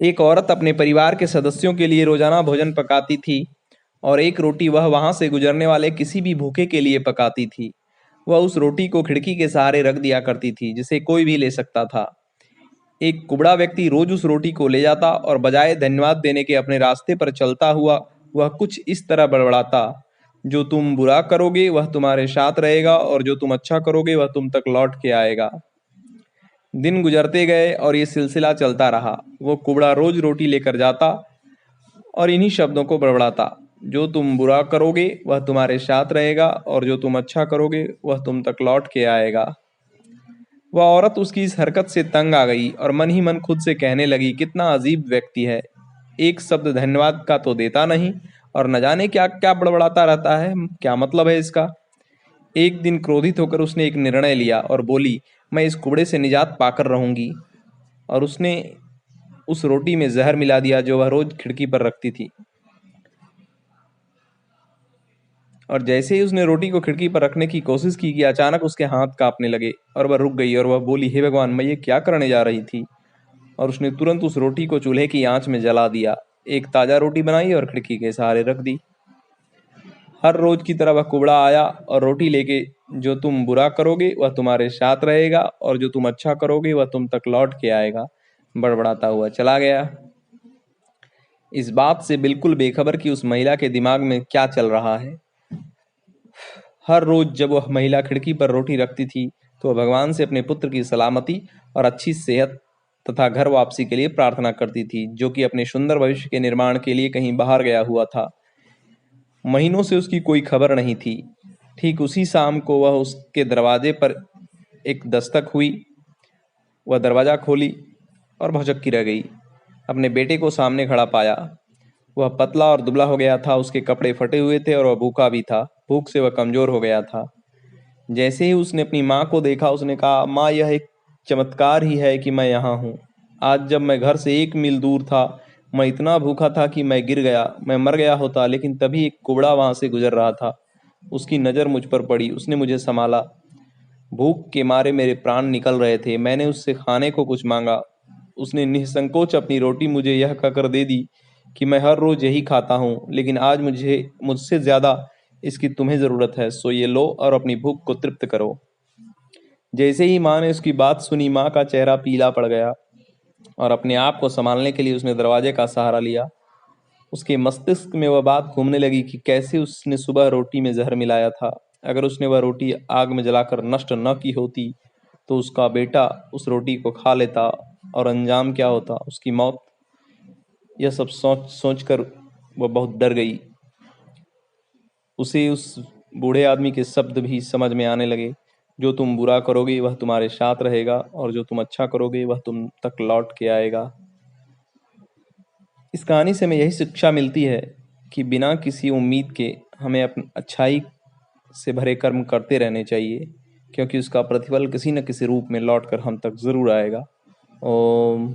एक औरत अपने परिवार के सदस्यों के लिए रोजाना भोजन पकाती थी और एक रोटी वह वहां से गुजरने वाले किसी भी भूखे के लिए पकाती थी। वह उस रोटी को खिड़की के सहारे रख दिया करती थी जिसे कोई भी ले सकता था। एक कुबड़ा व्यक्ति रोज उस रोटी को ले जाता और बजाय धन्यवाद देने के अपने रास्ते पर चलता हुआ वह कुछ इस तरह बड़बड़ाता, जो तुम बुरा करोगे वह तुम्हारे साथ रहेगा और जो तुम अच्छा करोगे वह तुम तक लौट के आएगा। दिन गुजरते गए और ये सिलसिला चलता रहा। वो कुबड़ा रोज रोटी लेकर जाता और इन्हीं शब्दों को बड़बड़ाता, जो तुम बुरा करोगे वह तुम्हारे साथ रहेगा और जो तुम अच्छा करोगे वह तुम तक लौट के आएगा। वह औरत उसकी इस हरकत से तंग आ गई और मन ही मन खुद से कहने लगी, कितना अजीब व्यक्ति है, एक शब्द धन्यवाद का तो देता नहीं और न जाने क्या क्या बड़बड़ाता रहता है, क्या मतलब है इसका। एक दिन क्रोधित होकर उसने एक निर्णय लिया और बोली, मैं इस कुबड़े से निजात पाकर रहूंगी। और उसने उस रोटी में जहर मिला दिया जो वह रोज खिड़की पर रखती थी। और जैसे ही उसने रोटी को खिड़की पर रखने की कोशिश की कि अचानक उसके हाथ कांपने लगे और वह रुक गई और वह बोली, हे भगवान, मैं ये क्या करने जा रही थी। और उसने तुरंत उस रोटी को चूल्हे की आंच में जला दिया, एक ताज़ा रोटी बनाई और खिड़की के सहारे रख दी। हर रोज की तरह वह कुबड़ा आया और रोटी लेके, जो तुम बुरा करोगे वह तुम्हारे साथ रहेगा और जो तुम अच्छा करोगे वह तुम तक लौट के आएगा, बड़बड़ाता हुआ चला गया। इस बात से बिल्कुल बेखबर कि उस महिला के दिमाग में क्या चल रहा है। हर रोज जब वह महिला खिड़की पर रोटी रखती थी तो वह भगवान से अपने पुत्र की सलामती और अच्छी सेहत तथा घर वापसी के लिए प्रार्थना करती थी, जो कि अपने सुंदर भविष्य के निर्माण के लिए कहीं बाहर गया हुआ था। महीनों से उसकी कोई खबर नहीं थी। ठीक उसी शाम को वह उसके दरवाजे पर एक दस्तक हुई। वह दरवाज़ा खोली और भौचक्की रह गई। अपने बेटे को सामने खड़ा पाया। वह पतला और दुबला हो गया था, उसके कपड़े फटे हुए थे और वह भूखा भी था। भूख से वह कमज़ोर हो गया था। जैसे ही उसने अपनी माँ को देखा उसने कहा, माँ, यह एक चमत्कार ही है कि मैं यहाँ हूँ। आज जब मैं घर से 1 मील दूर था, मैं इतना भूखा था कि मैं गिर गया, मैं मर गया होता, लेकिन तभी एक कुबड़ा वहाँ से गुजर रहा था। उसकी नज़र मुझ पर पड़ी, उसने मुझे संभाला। भूख के मारे मेरे प्राण निकल रहे थे। मैंने उससे खाने को कुछ मांगा। उसने निसंकोच अपनी रोटी मुझे यह कहकर दे दी कि मैं हर रोज़ यही खाता हूँ, लेकिन आज मुझसे ज़्यादा इसकी तुम्हें ज़रूरत है, सो ये लो और अपनी भूख को तृप्त करो। जैसे ही माँ ने उसकी बात सुनी, माँ का चेहरा पीला पड़ गया और अपने आप को संभालने के लिए उसने दरवाजे का सहारा लिया। उसके मस्तिष्क में वह बात घूमने लगी कि कैसे उसने सुबह रोटी में जहर मिलाया था। अगर उसने वह रोटी आग में जलाकर नष्ट न की होती तो उसका बेटा उस रोटी को खा लेता और अंजाम क्या होता, उसकी मौत। यह सब सोच सोच कर वह बहुत डर गई। उसे उस बूढ़े आदमी के शब्द भी समझ में आने लगे, जो तुम बुरा करोगे वह तुम्हारे साथ रहेगा और जो तुम अच्छा करोगे वह तुम तक लौट के आएगा। इस कहानी से हमें यही शिक्षा मिलती है कि बिना किसी उम्मीद के हमें अपनी अच्छाई से भरे कर्म करते रहने चाहिए, क्योंकि उसका प्रतिफल किसी न किसी रूप में लौट कर हम तक ज़रूर आएगा। ओम